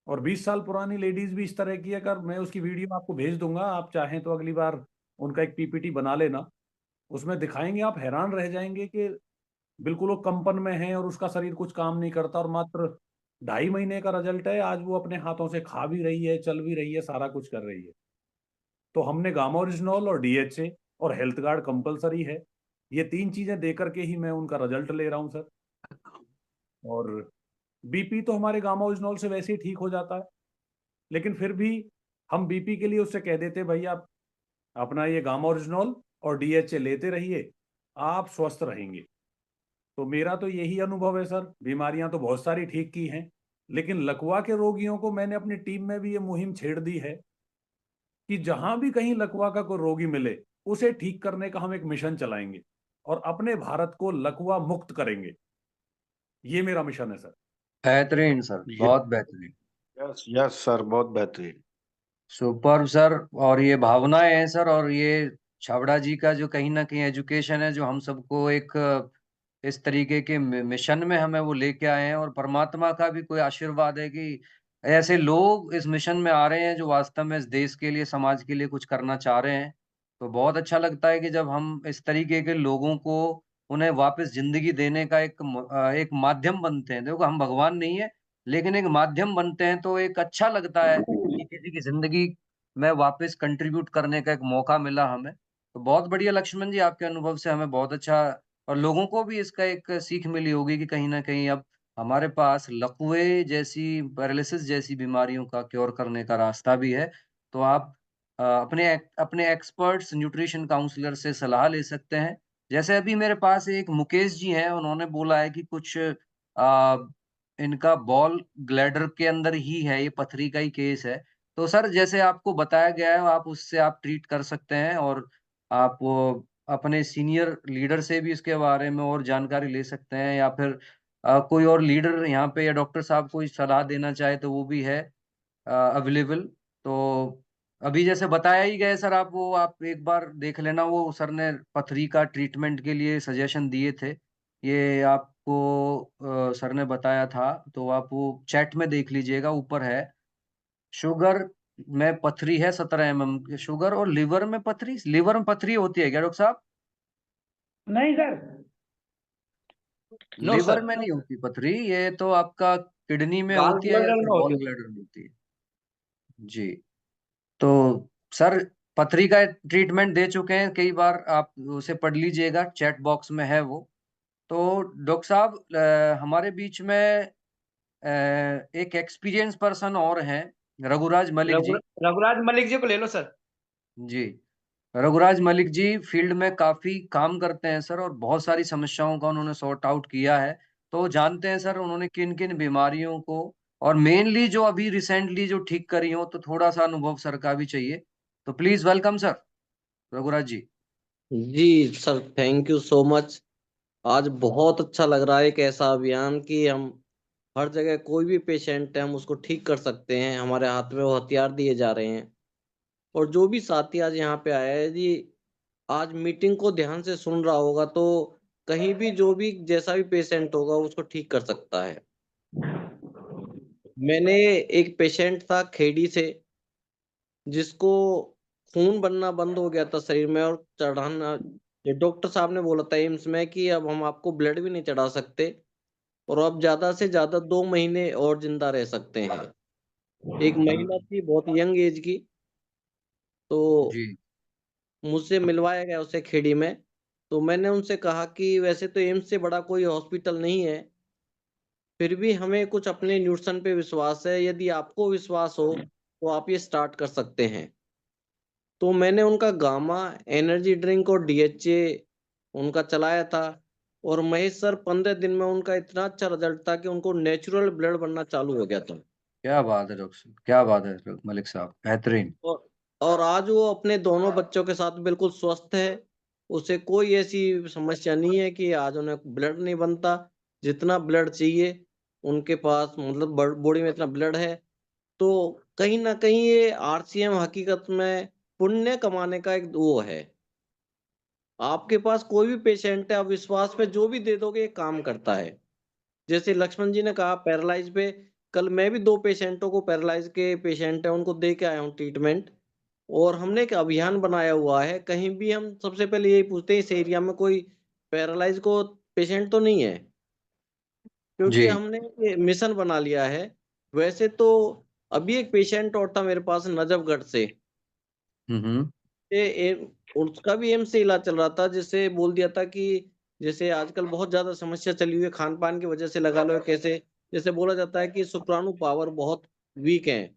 S5: और 20 साल पुरानी लेडीज भी इस तरह की है। अगर मैं उसकी वीडियो आपको भेज दूंगा, आप चाहें तो अगली बार उनका एक पीपीटी बना लेना, उसमें दिखाएंगे, आप हैरान रह जाएंगे कि बिल्कुल वो कंपन में है और उसका शरीर कुछ काम नहीं करता। और मात्र 2.5 महीने का रिजल्ट है, आज वो अपने हाथों से खा भी रही है, चल भी रही है, सारा कुछ कर रही है। तो हमने गामा ओरिजिनॉल और डीएचए और हेल्थ गार्ड कंपलसरी है, ये 3 चीजें दे करके ही मैं उनका रिजल्ट ले रहा हूँ सर। और बीपी तो हमारे गामा ओरिजिनॉल से वैसे ही ठीक हो जाता है, लेकिन फिर भी हम बीपी के लिए उससे कह देते हैं, भाई आप अपना ये गामा ओरिजिनॉल और डीएचए लेते रहिए, आप स्वस्थ रहेंगे। तो मेरा तो यही अनुभव है सर। बीमारियां तो बहुत सारी ठीक की हैं, लेकिन लकवा के रोगियों को मैंने अपनी टीम में भी ये मुहिम छेड़ दी है कि जहां भी कहीं लकवा का कोई रोगी मिले, उसे ठीक करने का हम एक मिशन चलाएंगे और अपने भारत को लकवा मुक्त करेंगे। ये मेरा मिशन है सर।
S2: बेहतरीन सर, बहुत बेहतरीन।
S1: यस यस सर, बहुत बेहतरीन।
S2: Super sir. और ये भावनाएं हैं सर, और ये छाबड़ा जी का जो कहीं ना कहीं एजुकेशन है, जो हम सबको एक इस तरीके के मिशन में हमें वो लेके आए हैं, और परमात्मा का भी कोई आशीर्वाद है कि ऐसे लोग इस मिशन में आ रहे हैं जो वास्तव में इस देश के लिए, समाज के लिए कुछ करना चाह रहे हैं। तो बहुत अच्छा लगता है कि जब हम इस तरीके के लोगों को, उन्हें वापस जिंदगी देने का एक माध्यम बनते हैं। देखो हम भगवान नहीं है, लेकिन एक माध्यम बनते हैं, तो एक अच्छा लगता है कि किसी की जिंदगी में वापस कंट्रीब्यूट करने का एक मौका मिला हमें। तो बहुत बढ़िया लक्ष्मण जी, आपके अनुभव से हमें बहुत अच्छा, और लोगों को भी इसका एक सीख मिली होगी कि कहीं ना कहीं अब हमारे पास लकवे जैसी, पैरालिसिस जैसी बीमारियों का क्योर करने का रास्ता भी है। तो आप अपने अपने एक्सपर्ट्स न्यूट्रिशन काउंसलर से सलाह ले सकते हैं। जैसे अभी मेरे पास एक मुकेश जी हैं, उन्होंने बोला है कि कुछ आ, इनका बॉल ग्लैडर के अंदर ही है, ये पथरी का ही केस है। तो सर जैसे आपको बताया गया है, आप उससे आप ट्रीट कर सकते हैं, और आप अपने सीनियर लीडर से भी इसके बारे में और जानकारी ले सकते हैं, या फिर कोई और लीडर यहाँ पे या डॉक्टर साहब कोई सलाह देना चाहे तो वो भी है अवेलेबल। तो अभी जैसे बताया ही गया सर, आप एक बार देख लेना, वो सर ने पथरी का ट्रीटमेंट के लिए सजेशन दिए थे, ये आपको सर ने बताया था, तो आप वो चैट में देख लीजिएगा, ऊपर है। शुगर में पथरी है 17 mm शुगर, और लिवर में पथरी होती है क्या डॉक्टर साहब?
S4: नहीं सर,
S6: नो
S2: लिवर
S6: सर,
S2: में नहीं होती पथरी, ये तो आपका किडनी में
S6: गाल
S2: होती है या
S6: ब्लैडर
S2: फिर
S6: में होती
S2: गॉल
S6: है।
S2: ब्लैडर में होती है। जी। तो सर पथरी का ट्रीटमेंट दे चुके हैं कई बार, आप उसे पढ़ लीजिएगा, चैट बॉक्स में है वो। तो डॉक्टर साहब हमारे बीच में एक एक्सपीरियंस पर्सन और हैं, रघुराज मलिक जी।
S6: रघुराज मलिक जी को ले लो सर।
S2: जी, रघुराज मलिक जी फील्ड में काफी काम करते हैं सर, और बहुत सारी समस्याओं का उन्होंने सॉर्ट आउट किया है। तो जानते हैं सर उन्होंने किन किन बीमारियों को, और मेनली जो अभी रिसेंटली जो ठीक करी हो, तो थोड़ा सा अनुभव सर का भी चाहिए। तो please welcome sir Raghuraj ji.
S7: जी sir, thank you so much. आज बहुत अच्छा लग रहा है एक ऐसा अभियान कि हम हर जगह कोई भी पेशेंट है हम उसको ठीक कर सकते हैं, हमारे हाथ में वो हथियार दिए जा रहे हैं। और जो भी साथी आज यहाँ पे आया है जी, आज मीटिंग को ध्यान से सुन रहा होगा तो कहीं भी जो भी जैसा भी पेशेंट होगा उसको ठीक कर सकता है। मैंने एक पेशेंट था खेड़ी से, जिसको खून बनना बंद हो गया था शरीर में और चढ़ाना, ये डॉक्टर साहब ने बोला था एम्स में कि अब हम आपको ब्लड भी नहीं चढ़ा सकते और अब ज्यादा से ज्यादा 2 महीने और जिंदा रह सकते हैं। एक महिला थी बहुत यंग एज की, तो
S2: जी
S7: मुझसे मिलवाया गया उसे खेड़ी में। तो मैंने उनसे कहा कि वैसे तो एम्स से बड़ा कोई हॉस्पिटल नहीं है, फिर भी हमें कुछ अपने न्यूट्रिशन पे विश्वास है, यदि आपको विश्वास हो तो आप ये स्टार्ट कर सकते हैं। तो मैंने उनका गामा एनर्जी ड्रिंक और डीएचए उनका चलाया था, और महेश सर 15 दिन में उनका इतना अच्छा रिजल्ट था कि उनको नेचुरल ब्लड बनना चालू हो गया था।
S2: क्या बात है डॉक्टर साहब, क्या बात है मलिक साहब, बेहतरीन।
S7: और और आज वो अपने दोनों बच्चों के साथ बिल्कुल स्वस्थ है। उसे कोई ऐसी समस्या नहीं है कि आज उन्हें ब्लड नहीं बनता। जितना ब्लड चाहिए उनके पास, मतलब बॉडी में इतना ब्लड है। तो कहीं ना कहीं ये आरसीएम हकीकत में पुण्य कमाने का एक वो है। आपके पास कोई भी पेशेंट है, आप विश्वास पे जो भी दे दोगे ये काम करता है। जैसे लक्ष्मण जी ने कहा पैरालाइज पे, कल मैं भी 2 पेशेंटों को, पैरालाइज के पेशेंट है उनको दे के आया हूँ ट्रीटमेंट। और हमने एक अभियान बनाया हुआ है, कहीं भी हम सबसे पहले यही पूछते हैं इस एरिया में कोई पैरालाइज को पेशेंट तो नहीं है, क्योंकि
S2: जी।
S7: हमने ये मिशन बना लिया है। वैसे तो अभी एक पेशेंट और था मेरे पास नजफगढ़ से,
S2: हम्म।
S7: उसका भी एम्स से इलाज चल रहा था, जिससे बोल दिया था कि जैसे आजकल बहुत ज्यादा समस्या चली हुई है खान पान की वजह से, लगा लो कैसे, जैसे बोला जाता है कि शुक्राणु पावर बहुत वीक है।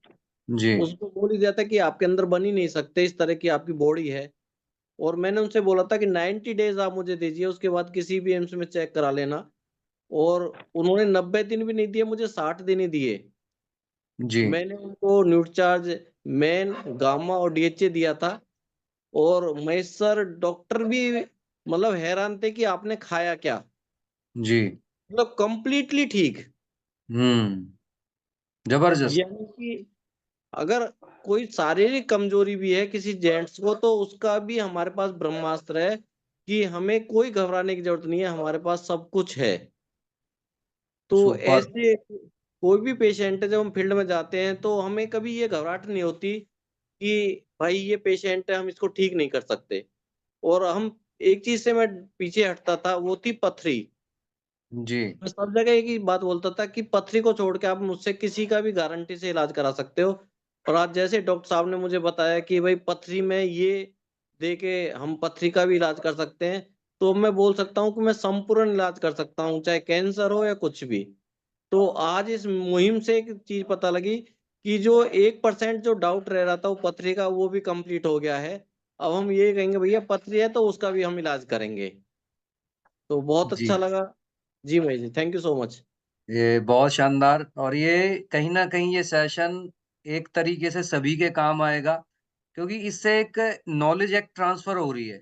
S2: जी
S7: उसको बोल ही दिया था कि आपके अंदर बन ही नहीं सकते, इस तरह की आपकी बॉडी है। और मैंने उनसे बोला था कि 90 डेज आप मुझे दीजिए, उसके बाद किसी भी एम्स में चेक करा लेना। और उन्होंने 90 दिन भी नहीं दिए, मुझे 60 दिन ही दिए।
S2: जी
S7: मैंने उनको न्यूट्रीचार्ज, मेन, गामा और डीएचए दिया था। और महेश सर डॉक्टर भी मतलब हैरान थे कि आपने खाया क्या,
S2: जी।
S7: मतलब कंप्लीटली ठीक।
S2: जबरदस्त।
S7: यानी कि अगर कोई शारीरिक कमजोरी भी है किसी जेंट्स को, तो उसका भी हमारे पास ब्रह्मास्त्र है कि हमें कोई घबराने की जरूरत नहीं है, हमारे पास सब कुछ है। तो
S2: सुपर।
S7: ऐसे कोई भी पेशेंट है, जब हम फील्ड में जाते हैं तो हमें कभी ये घबराहट नहीं होती कि भाई ये पेशेंट है हम इसको ठीक नहीं कर सकते। और हम एक चीज से मैं पीछे हटता था, वो थी पथरी।
S2: जी
S7: मैं सब जगह एक ही बात बोलता था कि पथरी को छोड़ के आप मुझसे किसी का भी गारंटी से इलाज करा सकते हो। और आज जैसे डॉक्टर साहब ने मुझे बताया कि भाई पथरी में ये दे के हम पथरी का भी इलाज कर सकते हैं, तो मैं बोल सकता हूँ कि मैं संपूर्ण इलाज कर सकता हूँ, चाहे कैंसर हो या कुछ भी। तो आज इस मुहिम से एक चीज पता लगी कि जो 1% जो डाउट रह रहा था वो पथरी का, वो भी कंप्लीट हो गया है। अब हम ये कहेंगे भैया पथरी है तो उसका भी हम इलाज करेंगे। तो बहुत
S2: जी।
S7: अच्छा लगा। जी भाई जी, थैंक यू सो मच।
S2: ये बहुत शानदार, और ये कहीं ना कहीं ये सेशन एक तरीके से सभी के काम आएगा, क्योंकि इससे एक नॉलेज एक ट्रांसफर हो रही है।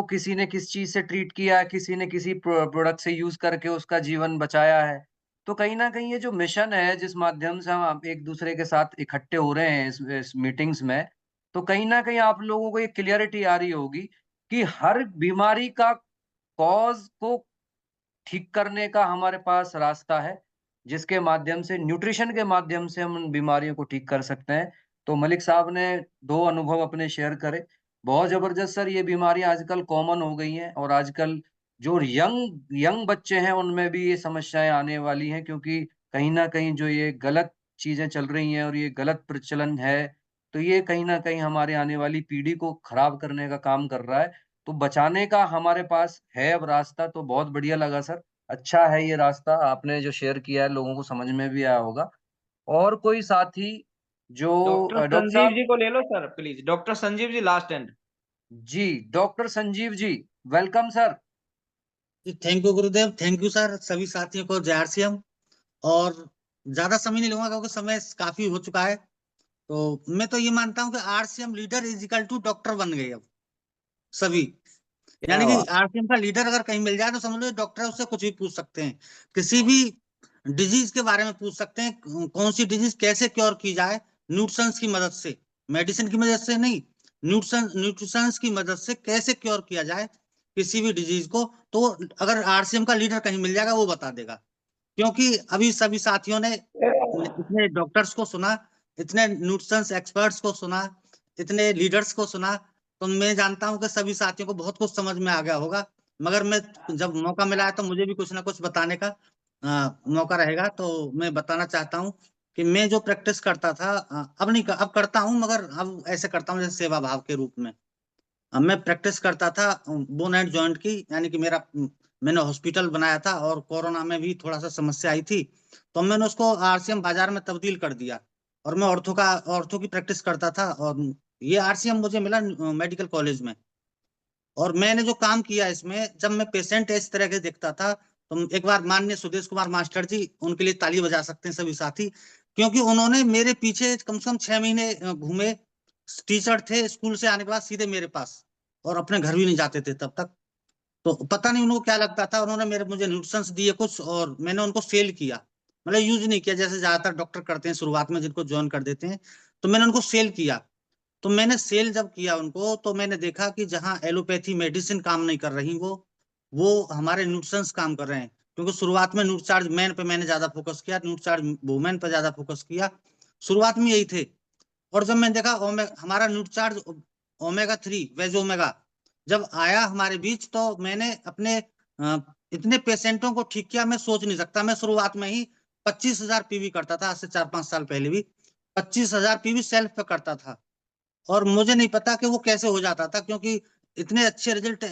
S2: किसी ने किस चीज से ट्रीट किया है, किसी ने किसी प्रोडक्ट से यूज करके उसका जीवन बचाया है। तो कहीं ना कहीं ये जो मिशन है जिस माध्यम से हम एक दूसरे के साथ इकट्ठे हो रहे हैं इस मीटिंग्स में, तो कहीं ना कहीं आप लोगों को ये क्लियरिटी आ रही होगी कि हर बीमारी का कॉज को ठीक करने का हमारे पास रास्ता है, जिसके माध्यम से न्यूट्रिशन के माध्यम से हम उन बीमारियों को ठीक कर सकते हैं। तो मलिक साहब ने 2 अनुभव अपने शेयर करे। बहुत जबरदस्त सर, ये बीमारियां आजकल कॉमन हो गई हैं और आजकल जो यंग यंग बच्चे हैं उनमें भी ये समस्याएं आने वाली हैं, क्योंकि कहीं ना कहीं जो ये गलत चीजें चल रही हैं और ये गलत प्रचलन है, तो ये कहीं ना कहीं हमारे आने वाली पीढ़ी को खराब करने का काम कर रहा है। तो बचाने का हमारे पास है अब रास्ता। तो बहुत बढ़िया लगा सर, अच्छा है ये रास्ता आपने जो शेयर किया है, लोगों को समझ में भी आया होगा। और कोई साथी जो
S6: डॉक्टर
S2: डॉक्टर
S6: संजीव
S2: साहब?
S6: जी को ले लो sir please, doctor Sanjeev ji last end.
S2: जी, doctor Sanjeev ji, welcome sir.
S8: Thank you Gurudev, thank you sir. सभी साथियों को जय आरसीएम। और ज्यादा समय नहीं लूंगा क्योंकि समय काफी हो चुका है। तो मैं तो ये मानता हूँ कि RCM leader is equal to doctor बन गए अब सभी।
S2: क्या
S8: यानी कि
S2: बात।
S8: आरसीएम का लीडर अगर कहीं मिल जाए तो समझ लो डॉक्टर उससे कुछ भी पूछ सकते हैं, किसी भी डिजीज के बारे में पूछ सकते हैं, कौन सी डिजीज कैसे क्योर की जाए न्यूट्रिशंस की मदद से, मेडिसिन की मदद से नहीं, न्यूट्रिशंस की मदद से कैसे क्योर किया जाए किसी भी डिजीज को। तो अगर आरसीएम का लीडर कहीं मिल जाएगा वो बता देगा। क्योंकि अभी सभी साथियों ने इतने डॉक्टर्स को सुना, इतने न्यूट्रिशंस एक्सपर्ट्स को सुना, इतने लीडर्स को सुना, तो मैं जानता हूं कि सभी साथियों को बहुत कुछ समझ में आ गया होगा। मगर मैं जब मौका मिला है तो मुझे भी कुछ ना कुछ बताने का मौका रहेगा। तो मैं बताना चाहता हूँ कि मैं जो प्रैक्टिस करता था, अब नहीं अब करता हूँ, मगर अब ऐसे करता हूँ जैसे सेवा भाव के रूप में। मैं प्रैक्टिस करता था बोन एंड जॉइंट की, यानी कि मैंने हॉस्पिटल बनाया था और कोरोना में भी थोड़ा सा समस्या आई थी, तो मैंने उसको आरसीएम बाजार में तब्दील कर दिया और मैं ऑर्थो की प्रैक्टिस करता था। और ये आरसीएम मुझे मिला मेडिकल कॉलेज में। और मैंने जो काम किया इसमें, जब मैं पेशेंट इस तरह के देखता था, तो एक बार माननीय सुदेश कुमार मास्टर जी, उनके लिए ताली बजा सकते हैं सभी साथी, क्योंकि उन्होंने मेरे पीछे कम से कम 6 महीने घूमे। टीचर थे, स्कूल से आने के बाद सीधे मेरे पास, और अपने घर भी नहीं जाते थे तब तक। तो पता नहीं उनको क्या लगता था, उन्होंने मुझे न्यूट्रिशंस दिए कुछ और मैंने उनको सेल किया। मतलब यूज नहीं किया जैसे ज्यादातर डॉक्टर करते हैं शुरुआत में, जिनको ज्वाइन कर देते हैं। तो मैंने उनको सेल किया। तो मैंने सेल जब किया उनको, तो मैंने देखा कि जहाँ एलोपैथी मेडिसिन काम नहीं कर रही, वो हमारे न्यूट्रिशंस काम कर रहे हैं। क्योंकि शुरुआत में न्यूट्रिचार्ज मैन पे मैंने ज्यादा फोकस किया, न्यूट्रिचार्ज वुमेन पे ज्यादा फोकस किया, शुरुआत में यही थे। और जब मैंने देखा हमारा न्यूट्रिचार्ज ओमेगा 3 वेज ओमेगा जब आया हमारे बीच, तो मैंने अपने इतने पेशेंटों को ठीक किया, मैं सोच नहीं सकता। मैं शुरुआत में ही 25,000 पीवी करता था, आज से 4-5 साल पहले भी 25,000 पीवी सेल्फ पे करता था। और मुझे नहीं पता कि वो कैसे हो जाता था, क्योंकि इतने अच्छे रिजल्ट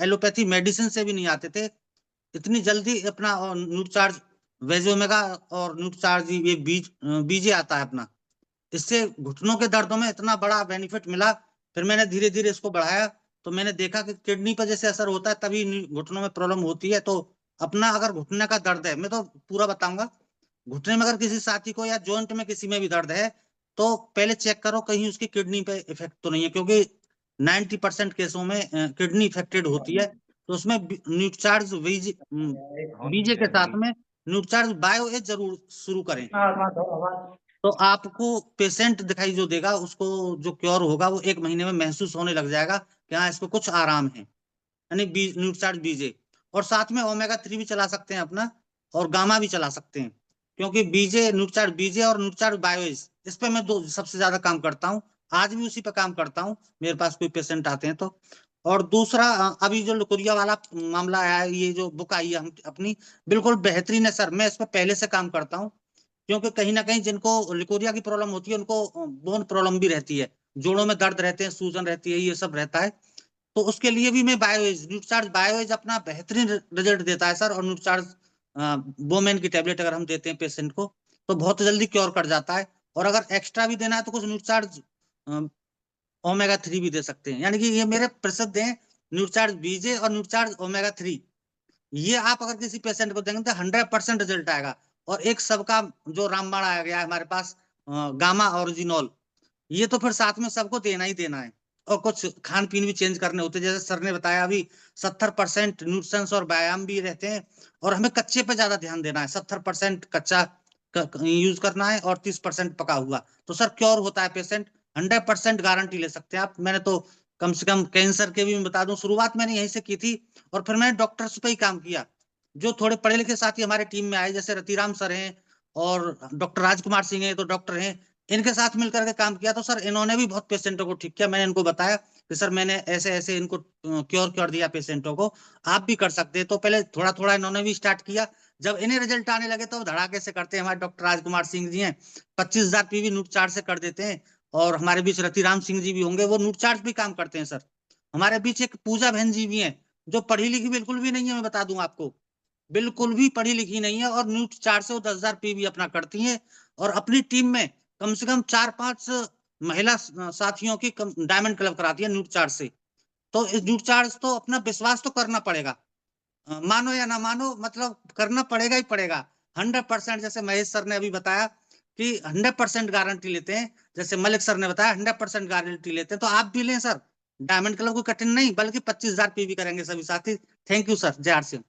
S8: एलोपैथी मेडिसिन से भी नहीं आते थे इतनी जल्दी। अपना न्यूट्रिचार्ज वेजोमेगा और न्यूट्रिचार्ज ये बीजे आता है अपना, इससे घुटनों के दर्दों में इतना बड़ा बेनिफिट मिला। फिर मैंने धीरे धीरे इसको बढ़ाया, तो मैंने देखा कि किडनी पर जैसे असर होता है तभी घुटनों में प्रॉब्लम होती है। तो अपना अगर घुटने का दर्द है, मैं तो पूरा बताऊंगा, घुटने में अगर किसी साथी को या जॉइंट में किसी में भी दर्द है, तो पहले चेक करो कहीं उसकी किडनी पे इफेक्ट तो नहीं है, क्योंकि 90% केसों में किडनी इफेक्टेड होती है। तो उसमें न्यूट्रिचार्ज बीजे के साथ में न्यूट्रिचार्ज बायो एज जरूर शुरू करें। तो आपको पेशेंट दिखाई जो देगा, उसको जो क्योर होगा वो 1 महीने में महसूस होने लग जाएगा कि हाँ इसको कुछ आराम है। यानी न्यूट्रिचार्ज बीजे, और साथ में ओमेगा 3 भी चला सकते हैं अपना, और गामा भी चला सकते हैं। क्योंकि बीजे, न्यूट्रिचार्ज बीजे और न्यूट्रिचार्ज बायोइज, इस पे मैं सबसे ज्यादा काम करता हूँ। आज भी उसी पे काम करता हूँ, मेरे पास कोई पेशेंट आते हैं तो। और दूसरा, अभी जो लुकोरिया वाला मामला आया है, ये जो बुक आई है हम अपनी, बिल्कुल बेहतरीन है सर। मैं इस पे पहले से काम करता हूँ, क्योंकि कहीं ना कहीं जिनको लिकोरिया की प्रॉब्लम होती है उनको बोन प्रॉब्लम भी रहती है, जोड़ों में दर्द रहते हैं, सूजन रहती है, ये सब रहता है। तो उसके लिए भी मैं बायोएज, न्यूट्रिचार्ज बायोएज अपना बेहतरीन रिजल्ट देता है सर। और न्यूट्रिचार्ज बोमेन की टेबलेट अगर हम देते हैं पेशेंट को, तो बहुत जल्दी क्योर कर जाता है। और अगर एक्स्ट्रा भी देना है तो कुछ न्यूट्रिचार्ज ओमेगा 3 भी दे सकते हैं। यानी कि ये मेरे प्रसिद्ध हैं, न्यूट्रिचार्ज बीजे और न्यूट्रिचार्ज ओमेगा 3। ये आप अगर किसी पेशेंट को देंगे तो 100% रिजल्ट आएगा। और एक सबका जो रामबाण आ गया है हमारे पास, गामा ओरिजिनॉल, ये तो फिर साथ में सबको देना ही देना है, और कुछ खान पीन भी चेंज करने होते हैं। जैसे सर ने बताया अभी 70% न्यूट्रिशंस और व्यायाम भी रहते हैं, और हमें कच्चे पे ज्यादा ध्यान देना है। 70% कच्चा यूज करना है और 30% पका हुआ। तो सर क्योर होता है पेशेंट, 100% गारंटी ले सकते हैं आप। मैंने तो कम से कम कैंसर के भी मैं बता दूं, शुरुआत मैंने यहीं से की थी, और फिर मैंने डॉक्टर्स पे ही काम किया। जो थोड़े पढ़े लिखे साथी हमारे टीम में आए, जैसे रतिराम सर हैं और डॉक्टर राजकुमार सिंह हैं, तो डॉक्टर हैं, इनके साथ मिलकर के काम किया, तो सर इन्होंने भी बहुत पेशेंटों को ठीक किया। मैंने इनको बताया कि सर मैंने ऐसे ऐसे इनको क्योर दिया पेशेंटों को, आप भी कर सकते हैं। तो पहले थोड़ा थोड़ा इन्होंने भी स्टार्ट किया, जब इन्हें रिजल्ट आने लगे तो धड़ाके से करते हैं। हमारे डॉक्टर राजकुमार सिंह जी हैं, 25,000 पीवी नूट चार्ज से कर देते हैं। और हमारे बीच रतिराम सिंह जी भी होंगे, वो नूट चार्ज भी काम करते हैं सर। हमारे बीच एक पूजा बहन जी भी हैं, जो पढ़ी लिखी बिल्कुल भी नहीं है, मैं बता दूं आपको, बिल्कुल भी पढ़ी लिखी नहीं है, और न्यूट 4 से 10,000 पीवी अपना करती हैं। और अपनी टीम में कम से कम 4-5 महिला साथियों की डायमंड क्लब कराती है न्यूट 4 से। तो इस न्यूट 4 तो अपना विश्वास तो करना पड़ेगा, मानो या ना मानो, मतलब करना पड़ेगा ही पड़ेगा। 100%, जैसे महेश सर ने अभी बताया कि 100% गारंटी लेते हैं, जैसे मलिक सर ने बताया 100% गारंटी लेते हैं, तो आप भी लें सर। डायमंड क्लब को कठिन नहीं, बल्कि 25,000 पीवी करेंगे सभी साथी। थैंक यू सर, जय आर सी एम।